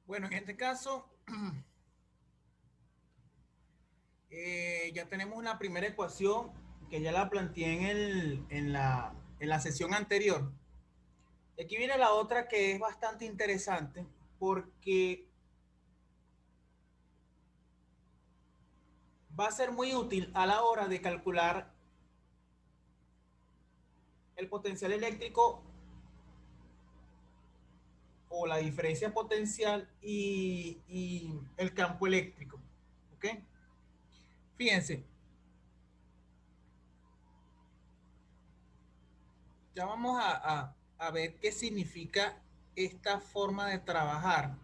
Bueno, en este caso, ya tenemos una primera ecuación que ya la planteé en la sesión anterior. Aquí viene la otra que es bastante interesante porque va a ser muy útil a la hora de calcular el potencial eléctrico o la diferencia potencial y el campo eléctrico. ¿Ok? Fíjense, ya vamos a ver qué significa esta forma de trabajar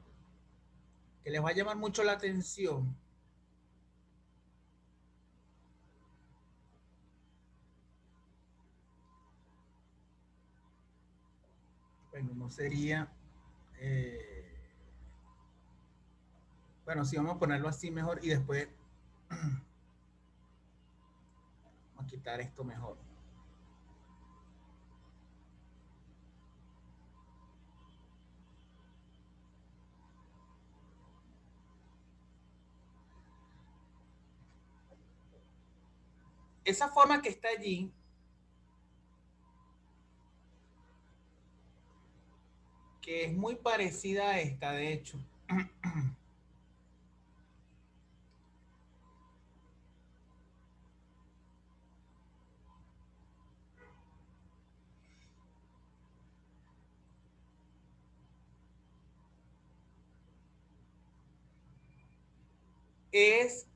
que les va a llamar mucho la atención. Bueno, no sería, eh, bueno, sí, vamos a ponerlo así mejor y después vamos a quitar esto mejor. Esa forma que está allí que es muy parecida a esta, de hecho, es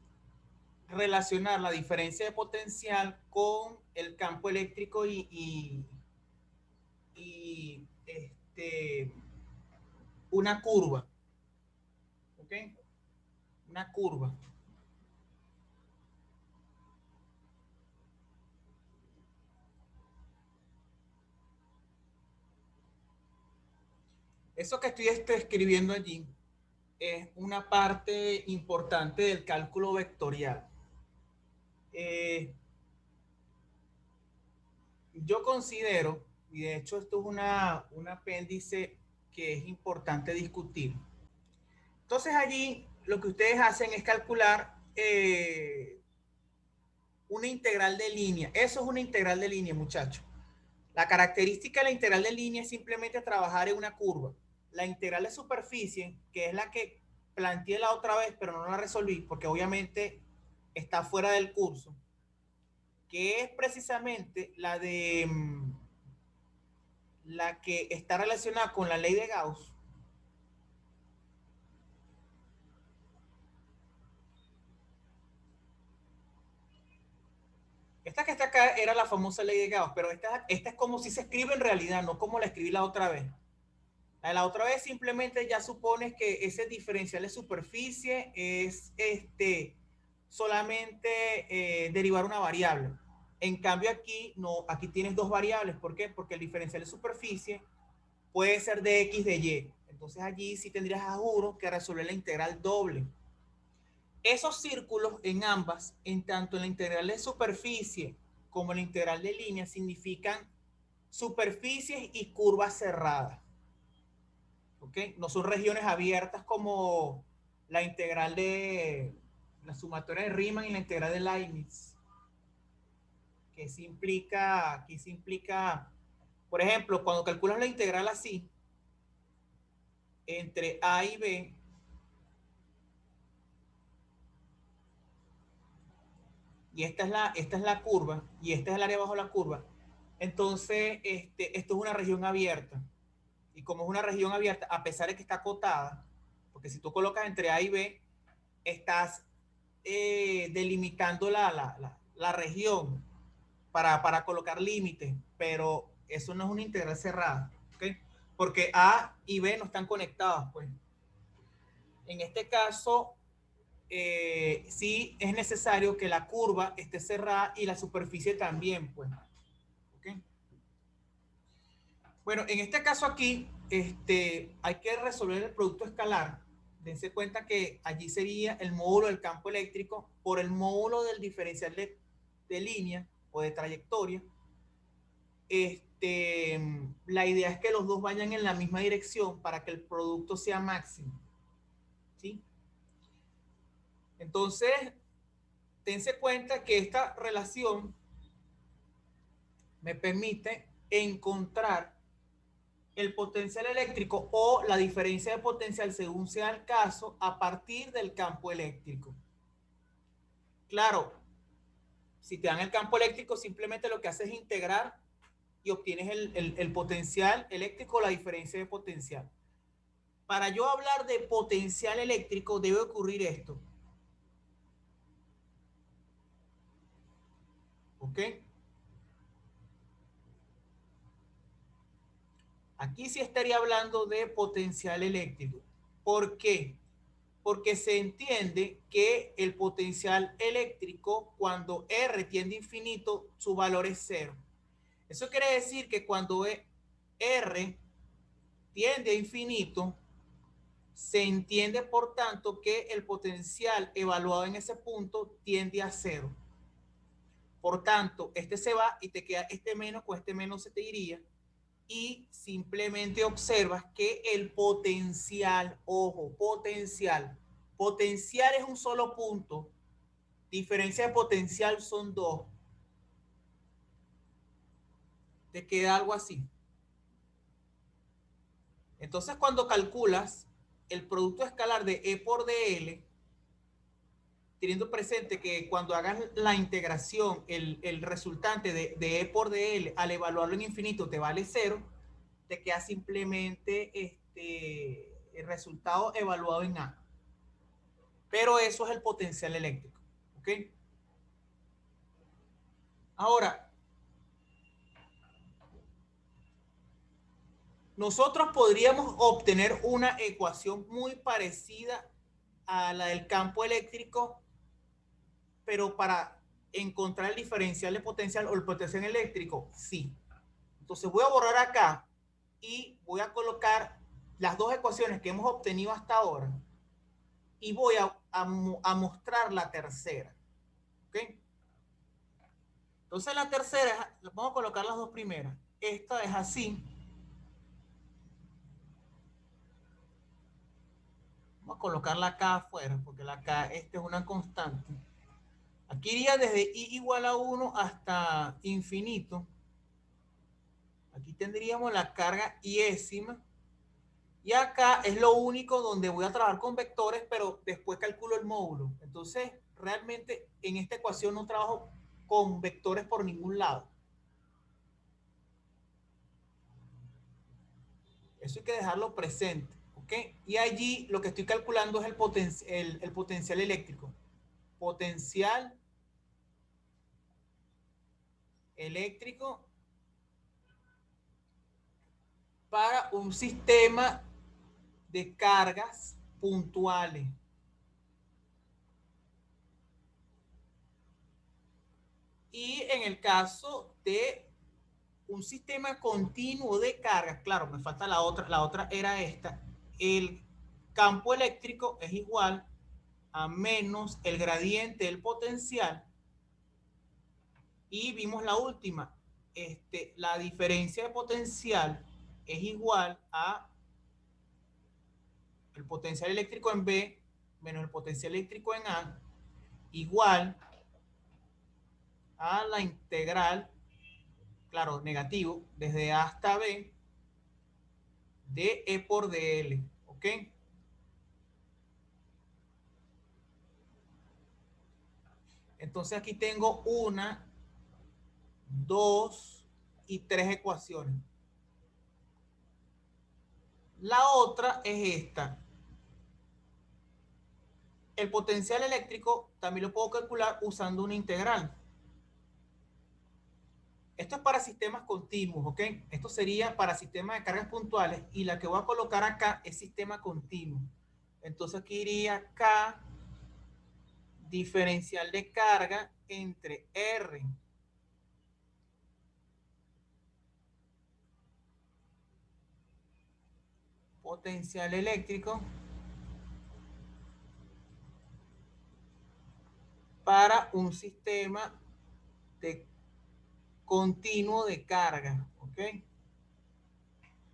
relacionar la diferencia de potencial con el campo eléctrico y una curva, ¿ok? Una curva. Eso que estoy escribiendo allí es una parte importante del cálculo vectorial. Eh, yo considero, y de hecho esto es un apéndice que es importante discutir. Entonces allí lo que ustedes hacen es calcular una integral de línea. Eso es una integral de línea, muchachos. La característica de la integral de línea es simplemente trabajar en una curva. La integral de superficie, que es la que planteé la otra vez, pero no la resolví, porque obviamente está fuera del curso, que es precisamente la que está relacionada con la ley de Gauss. Esta que está acá era la famosa ley de Gauss, pero esta es como si se escribe en realidad, no como la escribí la otra vez. La otra vez simplemente ya supones que ese diferencial de superficie es solamente derivar una variable. En cambio aquí no, aquí tienes dos variables. ¿Por qué? Porque el diferencial de superficie puede ser de x de y. Entonces allí sí tendrías a juro que resolver la integral doble. Esos círculos en ambas, en tanto en la integral de superficie como en la integral de línea, significan superficies y curvas cerradas. ¿Ok? No son regiones abiertas como la integral de la sumatoria de Riemann y la integral de Leibniz, aquí se implica, por ejemplo, cuando calculas la integral así, entre A y B, y esta es la curva, y esta es el área bajo la curva, entonces esto es una región abierta. Y como es una región abierta, a pesar de que está acotada, porque si tú colocas entre A y B, estás delimitando la región para colocar límites, pero eso no es una integral cerrada, ¿okay? Porque A y B no están conectadas, pues. En este caso, sí es necesario que la curva esté cerrada y la superficie también, pues. ¿Okay? Bueno, en este caso aquí, hay que resolver el producto escalar. Dense cuenta que allí sería el módulo del campo eléctrico por el módulo del diferencial de línea o de trayectoria. La idea es que los dos vayan en la misma dirección para que el producto sea máximo. ¿sí? Entonces, tense cuenta que esta relación me permite encontrar el potencial eléctrico o la diferencia de potencial, según sea el caso, a partir del campo eléctrico. Claro, si te dan el campo eléctrico, simplemente lo que haces es integrar y obtienes el potencial eléctrico, la diferencia de potencial. Para yo hablar de potencial eléctrico, debe ocurrir esto. ¿Ok? Aquí sí estaría hablando de potencial eléctrico. ¿Por qué? Porque se entiende que el potencial eléctrico, cuando R tiende a infinito, su valor es cero. Eso quiere decir que cuando R tiende a infinito, se entiende por tanto que el potencial evaluado en ese punto tiende a cero. Por tanto, este se va y te queda este menos, con este menos se te iría. Y simplemente observas que el potencial, ojo, potencial es un solo punto, diferencia de potencial son dos, te queda algo así. Entonces, cuando calculas el producto escalar de E por dl, teniendo presente que cuando hagas la integración, el resultante de E por dl, al evaluarlo en infinito, te vale cero, te queda simplemente el resultado evaluado en A. Pero eso es el potencial eléctrico. ¿Ok? Ahora, nosotros podríamos obtener una ecuación muy parecida a la del campo eléctrico, pero para encontrar el diferencial de potencial o el potencial eléctrico, sí. Entonces voy a borrar acá y voy a colocar las dos ecuaciones que hemos obtenido hasta ahora y voy a mostrar la tercera. ¿Ok? Entonces la tercera, vamos a colocar las dos primeras. Esta es así. Vamos a colocarla acá afuera, porque acá esta es una constante. Aquí iría desde i igual a 1 hasta infinito. Aquí tendríamos la carga iésima. Y acá es lo único donde voy a trabajar con vectores, pero después calculo el módulo. Entonces, realmente en esta ecuación no trabajo con vectores por ningún lado. Eso hay que dejarlo presente. ¿Ok? Y allí lo que estoy calculando es el potencial eléctrico. Potencial eléctrico para un sistema de cargas puntuales. Y en el caso de un sistema continuo de cargas, claro, me falta la otra era esta, el campo eléctrico es igual a menos el gradiente del potencial. Y vimos la última, la diferencia de potencial es igual a el potencial eléctrico en B menos el potencial eléctrico en A, igual a la integral, claro, negativo, desde A hasta B, de E por dl. ¿Ok? Entonces aquí tengo una, dos y tres ecuaciones. La otra es esta. El potencial eléctrico también lo puedo calcular usando una integral. Esto es para sistemas continuos, ¿ok? Esto sería para sistemas de cargas puntuales y la que voy a colocar acá es sistema continuo. Entonces aquí iría K, diferencial de carga entre R potencial eléctrico para un sistema de continuo de carga, ¿ok?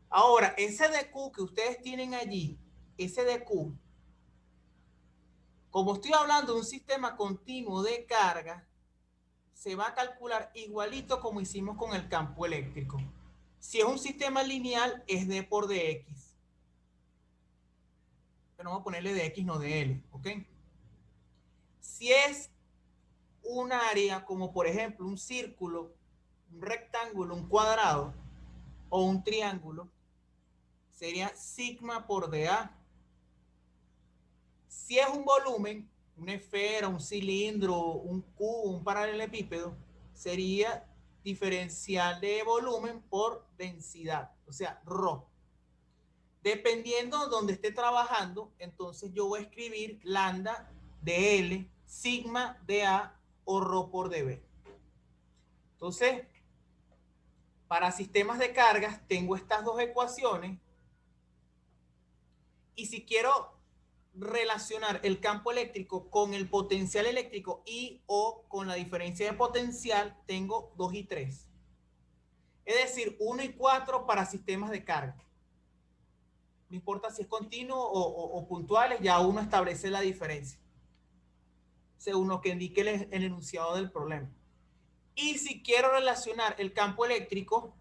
Ahora, ese DQ que ustedes tienen allí, ese DQ, Como estoy hablando de un sistema continuo de carga, se va a calcular igualito como hicimos con el campo eléctrico. Si es un sistema lineal, es D por dx. Pero vamos a ponerle dx, no dl, ¿ok? Si es un área como por ejemplo un círculo, un rectángulo, un cuadrado o un triángulo, sería sigma por dA. Si es un volumen, una esfera, un cilindro, un cubo, un paralelepípedo, sería diferencial de volumen por densidad, o sea, ρ. Dependiendo de donde esté trabajando, entonces yo voy a escribir lambda de L, sigma de A o ρ por dB. Entonces, para sistemas de cargas tengo estas dos ecuaciones y si quiero relacionar el campo eléctrico con el potencial eléctrico y o con la diferencia de potencial, tengo 2 y 3. Es decir, 1 y 4 para sistemas de carga. No importa si es continuo o puntuales, ya uno establece la diferencia según lo que indique el enunciado del problema. Y si quiero relacionar el campo eléctrico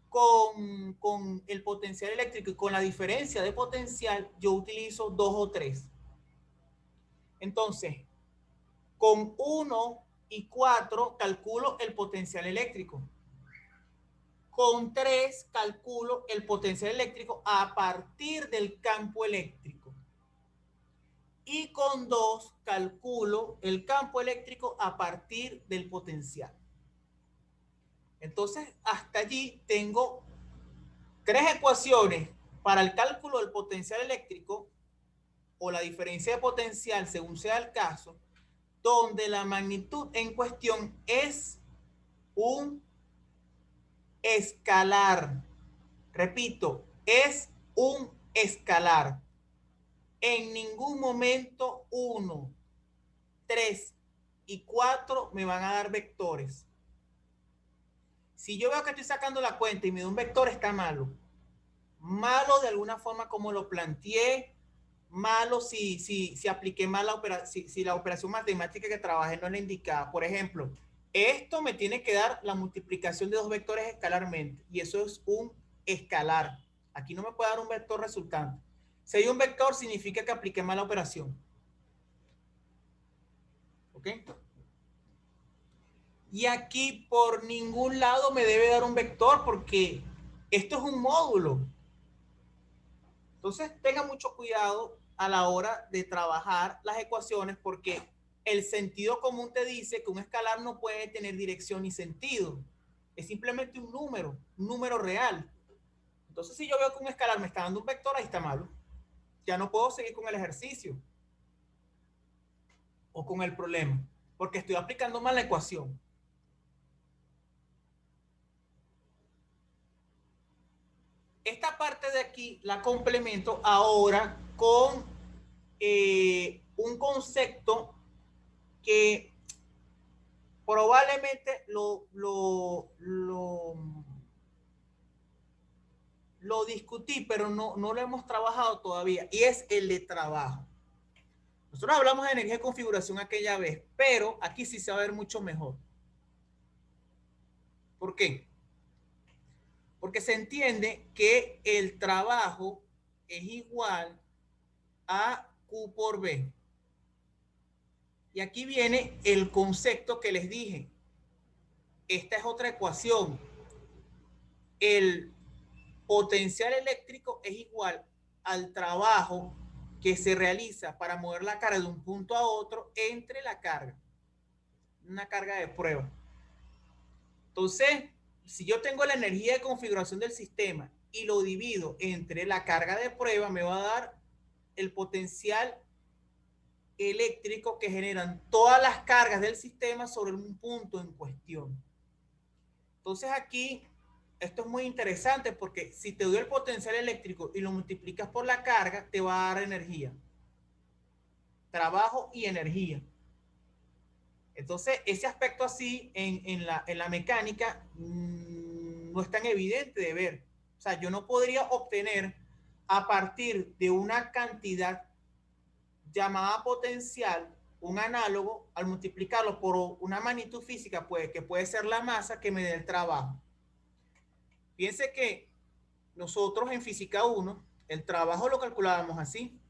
con el potencial eléctrico y con la diferencia de potencial, yo utilizo 2 o 3. Entonces, con 1 y 4 calculo el potencial eléctrico. Con 3 calculo el potencial eléctrico a partir del campo eléctrico. Y con 2 calculo el campo eléctrico a partir del potencial. Entonces, hasta allí tengo 3 ecuaciones para el cálculo del potencial eléctrico o la diferencia de potencial, según sea el caso, donde la magnitud en cuestión es un escalar. Repito, es un escalar. En ningún momento 1, 3 y 4 me van a dar vectores. Si yo veo que estoy sacando la cuenta y me da un vector, está malo. Malo de alguna forma como lo planteé, malo si apliqué mal si la operación matemática que trabajé no la indicaba. Por ejemplo, esto me tiene que dar la multiplicación de dos vectores escalarmente y eso es un escalar. Aquí no me puede dar un vector resultante. Si hay un vector, significa que apliqué mal la operación. ¿Ok? Y aquí por ningún lado me debe dar un vector porque esto es un módulo. Entonces, tenga mucho cuidado a la hora de trabajar las ecuaciones porque el sentido común te dice que un escalar no puede tener dirección ni sentido. Es simplemente un número real. Entonces, si yo veo que un escalar me está dando un vector, ahí está malo. Ya no puedo seguir con el ejercicio o con el problema porque estoy aplicando mal la ecuación. Esta parte de aquí la complemento ahora con un concepto que probablemente lo discutí, pero no lo hemos trabajado todavía, y es el de trabajo. Nosotros hablamos de energía de configuración aquella vez, pero aquí sí se va a ver mucho mejor. ¿Por qué? Porque se entiende que el trabajo es igual a Q por B. Y aquí viene el concepto que les dije. Esta es otra ecuación. El potencial eléctrico es igual al trabajo que se realiza para mover la carga de un punto a otro entre la carga. Una carga de prueba. Entonces, si yo tengo la energía de configuración del sistema y lo divido entre la carga de prueba, me va a dar el potencial eléctrico que generan todas las cargas del sistema sobre un punto en cuestión. Entonces aquí, esto es muy interesante porque si te doy el potencial eléctrico y lo multiplicas por la carga, te va a dar energía. Trabajo y energía. Entonces, ese aspecto así en la mecánica no es tan evidente de ver. O sea, yo no podría obtener a partir de una cantidad llamada potencial, un análogo, al multiplicarlo por una magnitud física, pues, que puede ser la masa, que me dé el trabajo. Piense que nosotros en física 1, el trabajo lo calculábamos así.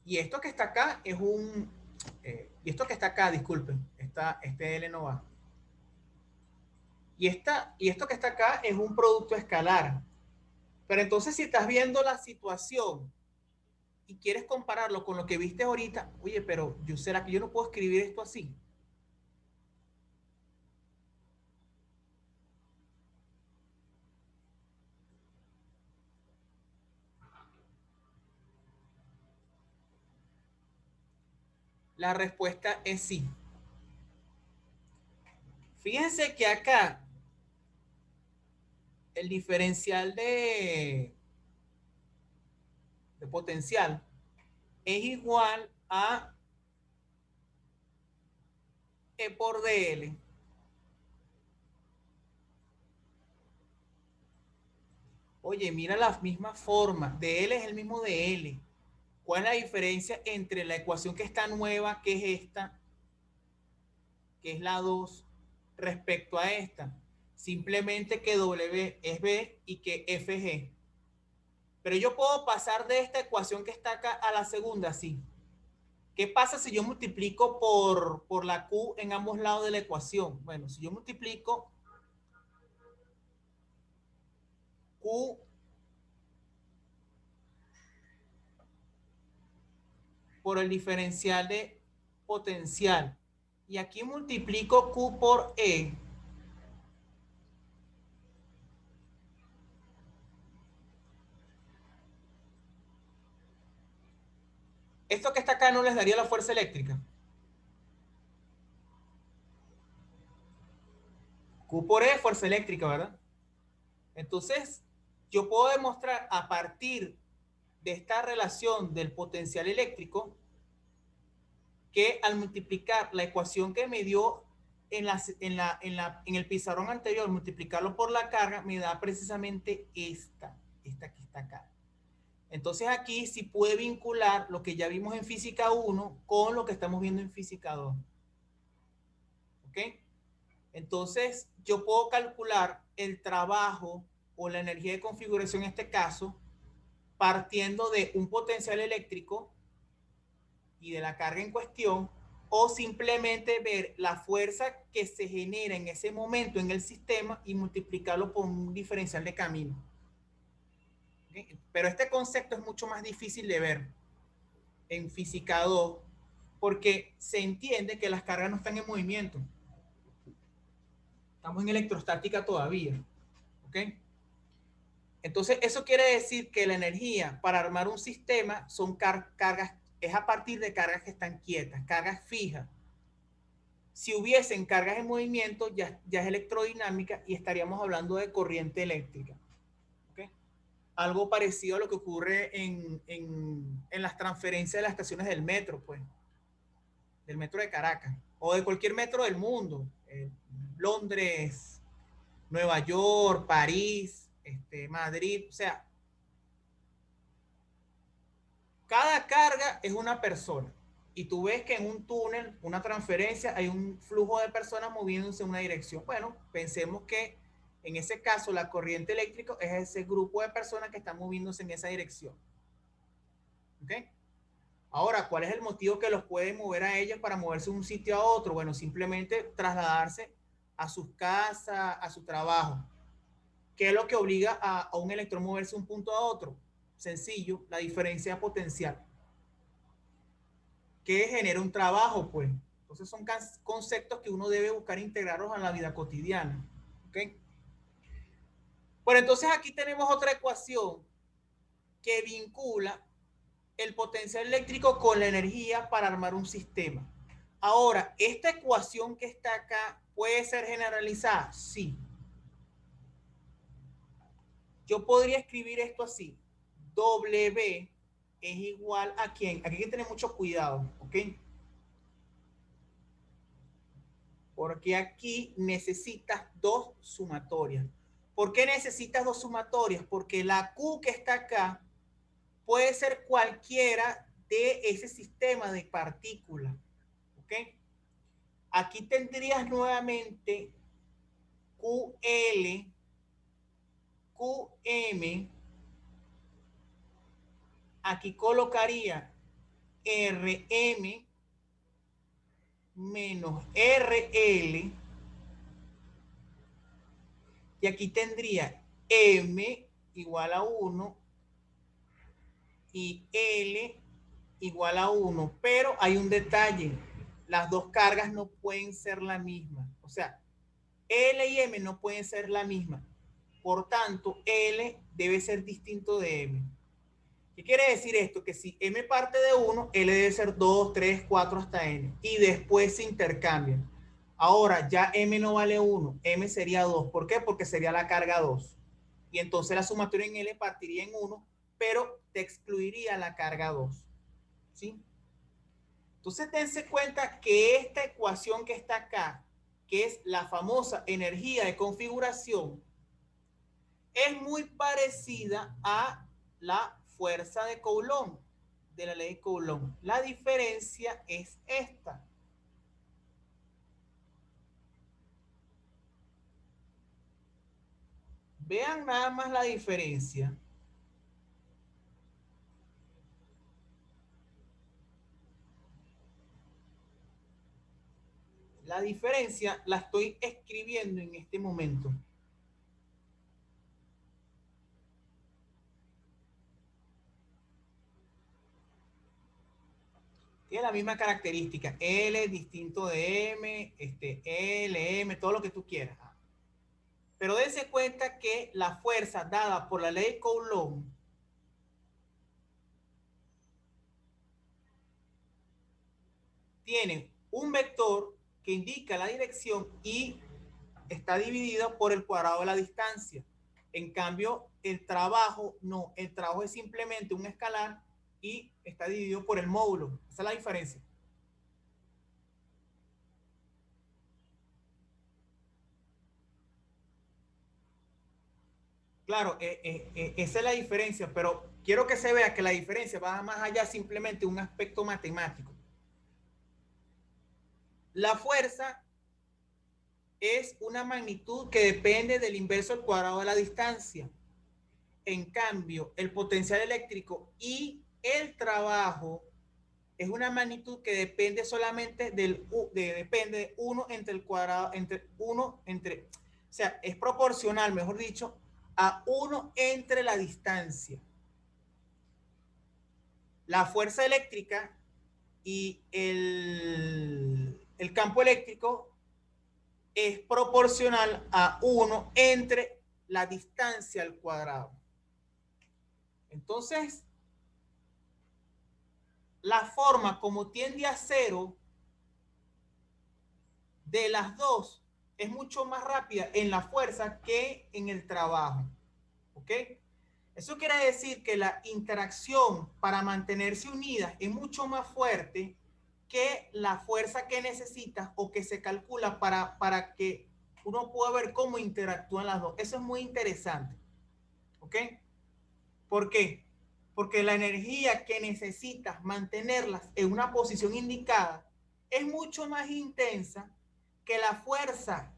Y esto que está acá es un... y esto que está acá, disculpen, este L no va. Y esto que está acá es un producto escalar. Pero entonces si estás viendo la situación y quieres compararlo con lo que viste ahorita, oye, pero ¿será que yo no puedo escribir esto así? La respuesta es sí. Fíjense que acá el diferencial de potencial es igual a E por dl. Oye, mira la misma forma. dl es el mismo de L. ¿Cuál es la diferencia entre la ecuación que está nueva, que es esta, que es la 2, respecto a esta? Simplemente que W es B y que F es G. Pero yo puedo pasar de esta ecuación que está acá a la segunda, sí. ¿Qué pasa si yo multiplico por la Q en ambos lados de la ecuación? Bueno, si yo multiplico Q por el diferencial de potencial y aquí multiplico Q por E, esto que está acá no les daría la fuerza eléctrica. Q por E, fuerza eléctrica, ¿verdad? Entonces, yo puedo demostrar a partir de esta relación del potencial eléctrico que al multiplicar la ecuación que me dio en el pizarrón anterior, multiplicarlo por la carga, me da precisamente esta que está acá. Entonces aquí sí puede vincular lo que ya vimos en física 1 con lo que estamos viendo en física 2. ¿Ok? Entonces yo puedo calcular el trabajo o la energía de configuración en este caso partiendo de un potencial eléctrico y de la carga en cuestión, o simplemente ver la fuerza que se genera en ese momento en el sistema y multiplicarlo por un diferencial de camino. ¿Okay? Pero este concepto es mucho más difícil de ver en física 2 porque se entiende que las cargas no están en movimiento. Estamos en electrostática todavía. ¿Ok? Entonces, eso quiere decir que la energía para armar un sistema son cargas, es a partir de cargas que están quietas, cargas fijas. Si hubiesen cargas en movimiento, ya es electrodinámica y estaríamos hablando de corriente eléctrica. ¿Okay? Algo parecido a lo que ocurre en las transferencias de las estaciones del metro, pues, del metro de Caracas, o de cualquier metro del mundo. Londres, Nueva York, París, Madrid, o sea, cada carga es una persona. Y tú ves que en un túnel, una transferencia, hay un flujo de personas moviéndose en una dirección. Bueno, pensemos que en ese caso la corriente eléctrica es ese grupo de personas que están moviéndose en esa dirección. ¿Ok? Ahora, ¿cuál es el motivo que los puede mover a ellos para moverse de un sitio a otro? Bueno, simplemente trasladarse a sus casas, a su trabajo. ¿Qué es lo que obliga a un electrón moverse de un punto a otro? Sencillo, la diferencia potencial que genera un trabajo, pues. Entonces son conceptos que uno debe buscar integrarlos a la vida cotidiana. ¿Ok? Bueno, entonces aquí tenemos otra ecuación que vincula el potencial eléctrico con la energía para armar un sistema. Ahora, esta ecuación que está acá puede ser generalizada, sí. Yo podría escribir esto así: W es igual a quién. Aquí hay que tener mucho cuidado, ¿ok? Porque aquí necesitas dos sumatorias. ¿Por qué necesitas dos sumatorias? Porque la Q que está acá puede ser cualquiera de ese sistema de partículas. ¿Ok? Aquí tendrías nuevamente QL, QM. Aquí colocaría RM menos RL. Y aquí tendría M igual a 1 y L igual a 1. Pero hay un detalle. Las dos cargas no pueden ser la misma. O sea, L y M no pueden ser la misma. Por tanto, L debe ser distinto de M. ¿Qué quiere decir esto? Que si M parte de 1, L debe ser 2, 3, 4 hasta N. Y después se intercambian. Ahora ya M no vale 1, M sería 2. ¿Por qué? Porque sería la carga 2. Y entonces la sumatoria en L partiría en 1, pero te excluiría la carga 2. ¿Sí? Entonces dense cuenta que esta ecuación que está acá, que es la famosa energía de configuración, es muy parecida a la fuerza de Coulomb, de la ley de Coulomb. La diferencia es esta. Vean nada más la diferencia. La diferencia la estoy escribiendo en este momento. Tiene la misma característica. L distinto de M, L, M, todo lo que tú quieras. Pero dense cuenta que la fuerza dada por la ley de Coulomb tiene un vector que indica la dirección y está dividido por el cuadrado de la distancia. En cambio, el trabajo no, el trabajo es simplemente un escalar y está dividido por el módulo. Esa es la diferencia. Claro, esa es la diferencia, pero quiero que se vea que la diferencia va más allá simplemente de un aspecto matemático. La fuerza es una magnitud que depende del inverso al cuadrado de la distancia. En cambio, el potencial eléctrico y el trabajo es una magnitud que depende solamente depende de 1 entre el cuadrado, entre 1 entre, o sea, es proporcional, mejor dicho, a 1 entre la distancia. La fuerza eléctrica y el campo eléctrico es proporcional a 1 entre la distancia al cuadrado. Entonces, la forma como tiende a cero de las dos es mucho más rápida en la fuerza que en el trabajo. ¿Ok? Eso quiere decir que la interacción para mantenerse unidas es mucho más fuerte que la fuerza que necesitas o que se calcula para que uno pueda ver cómo interactúan las dos. Eso es muy interesante. ¿Ok? ¿Por qué? Porque la energía que necesitas mantenerlas en una posición indicada es mucho más intensa que la fuerza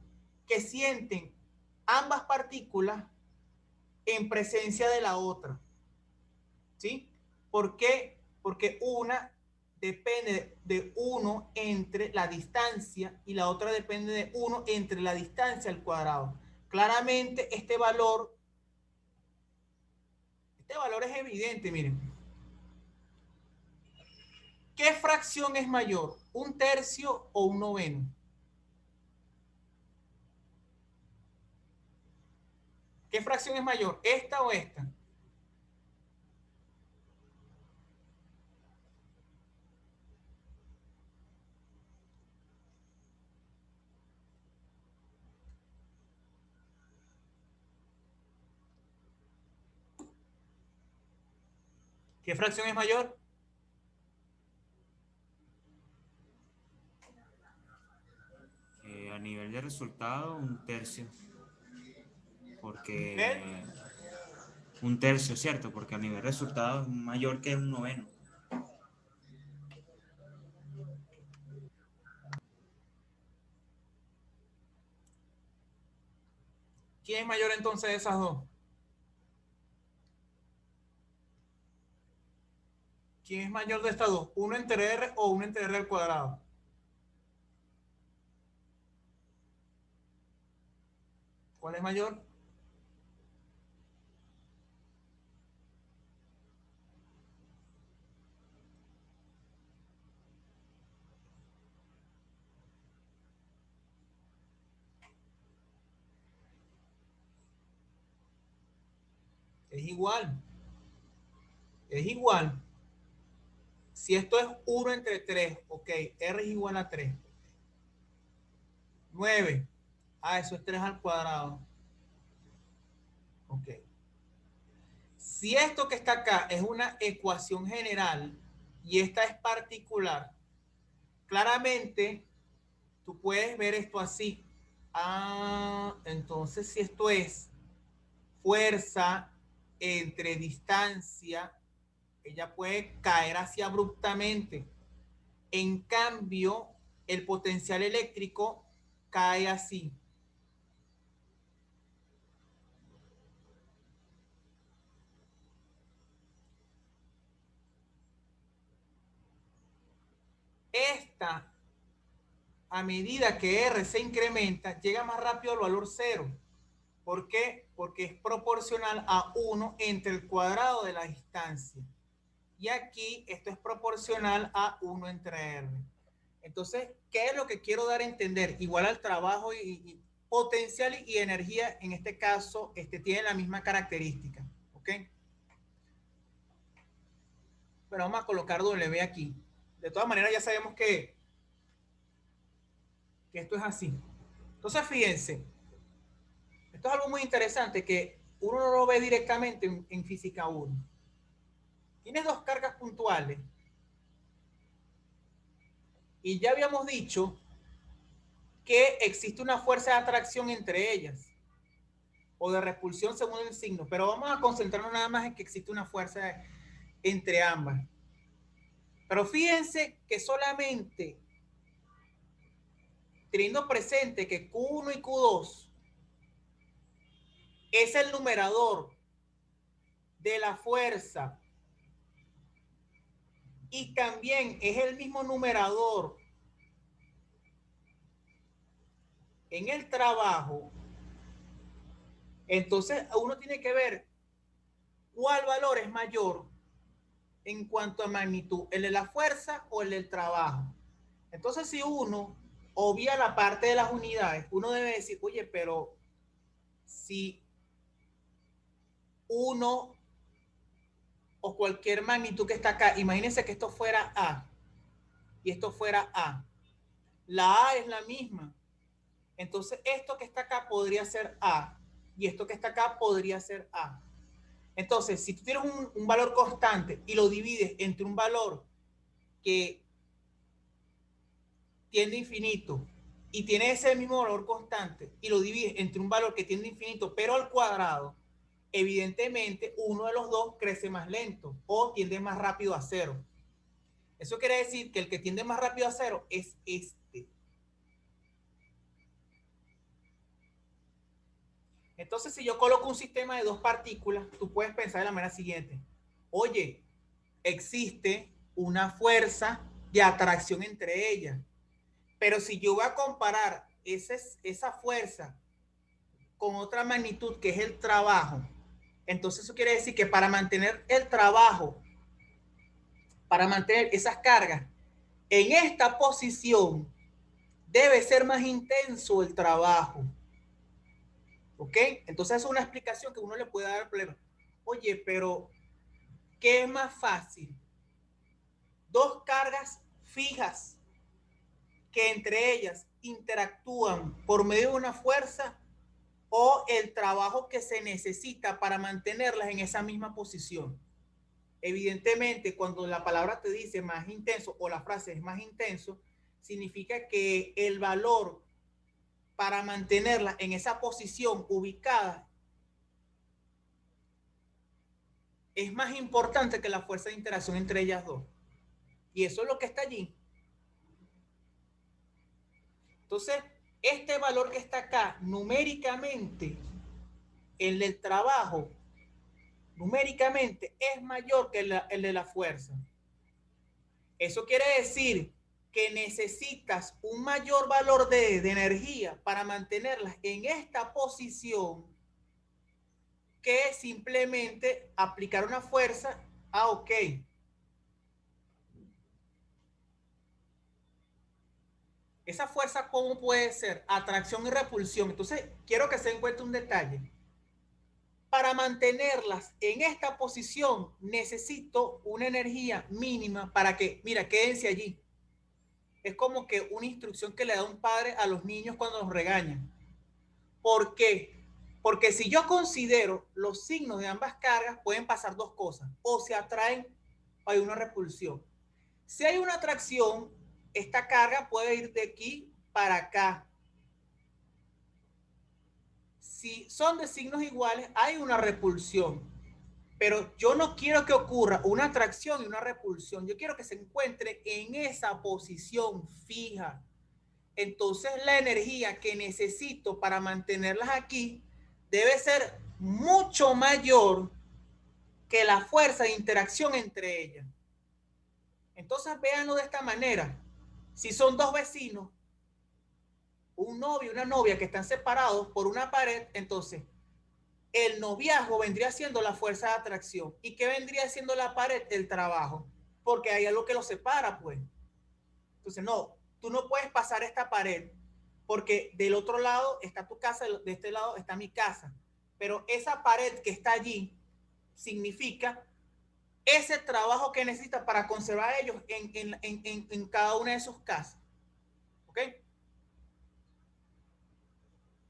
que sienten ambas partículas en presencia de la otra. ¿Sí? ¿Por qué? Porque una depende de 1 entre la distancia y la otra depende de 1 entre la distancia al cuadrado. Claramente este valor es evidente, miren. ¿Qué fracción es mayor? ¿Un tercio o un noveno? ¿Qué fracción es mayor? ¿Esta o esta? ¿Qué fracción es mayor? A nivel de resultado, un tercio. porque un tercio, ¿cierto? Porque a nivel resultado es mayor que un noveno. ¿Quién es mayor entonces de esas dos? ¿Quién es mayor de estas dos? ¿1 entre r o 1 entre r al cuadrado? ¿Cuál es mayor? Es igual. Es igual. Si esto es 1 entre 3, ok, r es igual a 3. 9. Ah, eso es 3 al cuadrado. Ok. Si esto que está acá es una ecuación general y esta es particular, claramente tú puedes ver esto así. Ah, entonces si esto es fuerza entre distancia, ella puede caer así abruptamente. En cambio, el potencial eléctrico cae así. Esta, a medida que R se incrementa, llega más rápido al valor 0. ¿Por qué? Porque es proporcional a 1 entre el cuadrado de la distancia. Y aquí esto es proporcional a 1 entre R. Entonces, ¿qué es lo que quiero dar a entender? Igual al trabajo y potencial y energía, en este caso, tienen la misma característica. ¿Ok? Pero vamos a colocar W aquí. De todas maneras, ya sabemos que esto es así. Entonces, fíjense, esto es algo muy interesante que uno no lo ve directamente en física 1. Tienes dos cargas puntuales y ya habíamos dicho que existe una fuerza de atracción entre ellas o de repulsión según el signo, pero vamos a concentrarnos nada más en que existe una fuerza entre ambas. Pero fíjense que solamente teniendo presente que Q1 y Q2 es el numerador de la fuerza y también es el mismo numerador en el trabajo, entonces uno tiene que ver cuál valor es mayor en cuanto a magnitud, el de la fuerza o el del trabajo. Entonces, si uno obvia la parte de las unidades, uno debe decir, oye, pero si uno o cualquier magnitud que está acá, imagínense que esto fuera A y esto fuera A. La A es la misma. Entonces, esto que está acá podría ser A y esto que está acá podría ser A. Entonces, si tú tienes un valor constante y lo divides entre un valor que tiende a infinito y tiene ese mismo valor constante y lo divides entre un valor que tiende a infinito pero al cuadrado, evidentemente uno de los dos crece más lento o tiende más rápido a cero. Eso quiere decir que el que tiende más rápido a cero es este. Entonces, si yo coloco un sistema de dos partículas, tú puedes pensar de la manera siguiente. Oye, existe una fuerza de atracción entre ellas. Pero si yo voy a comparar esa fuerza con otra magnitud que es el trabajo, entonces eso quiere decir que para mantener el trabajo, para mantener esas cargas en esta posición, debe ser más intenso el trabajo. ¿Ok? Entonces es una explicación que uno le puede dar al problema. Oye, pero ¿qué es más fácil? Dos cargas fijas que entre ellas interactúan por medio de una fuerza o el trabajo que se necesita para mantenerlas en esa misma posición. Evidentemente, cuando la palabra te dice más intenso o la frase es más intenso, significa que el valor para mantenerla en esa posición ubicada es más importante que la fuerza de interacción entre ellas dos. Y eso es lo que está allí. Entonces, este valor que está acá, numéricamente, el del trabajo, numéricamente, es mayor que el de la fuerza. Eso quiere decir que necesitas un mayor valor de energía para mantenerlas en esta posición que simplemente aplicar una fuerza. Ah, ok. Esa fuerza, ¿cómo puede ser? Atracción y repulsión. Entonces, quiero que se den cuenta un detalle. Para mantenerlas en esta posición, necesito una energía mínima para que, mira, quédense allí. Es como que una instrucción que le da un padre a los niños cuando los regañan. ¿Por qué? Porque si yo considero los signos de ambas cargas, pueden pasar dos cosas. O se atraen o hay una repulsión. Si hay una atracción, esta carga puede ir de aquí para acá. Si son de signos iguales, hay una repulsión. Pero yo no quiero que ocurra una atracción y una repulsión. Yo quiero que se encuentre en esa posición fija. Entonces la energía que necesito para mantenerlas aquí debe ser mucho mayor que la fuerza de interacción entre ellas. Entonces véanlo de esta manera. Si son dos vecinos, un novio y una novia que están separados por una pared, entonces el noviazgo vendría siendo la fuerza de atracción. ¿Y qué vendría siendo la pared? El trabajo. Porque hay algo que los separa, pues. Entonces, no, tú no puedes pasar esta pared porque del otro lado está tu casa, de este lado está mi casa. Pero esa pared que está allí significa ese trabajo que necesita para conservar a ellos en cada una de sus casas. ¿Ok?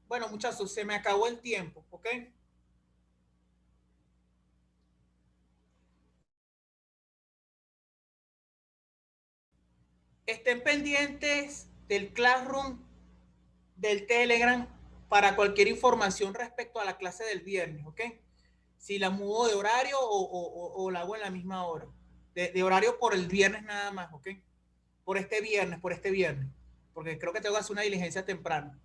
Bueno, muchachos, se me acabó el tiempo. ¿Ok? Estén pendientes del Classroom, del Telegram, para cualquier información respecto a la clase del viernes. ¿Ok? Si la mudo de horario o la hago en la misma hora. De horario por el viernes nada más, ¿ok? Por este viernes, porque creo que tengo que hacer una diligencia temprano.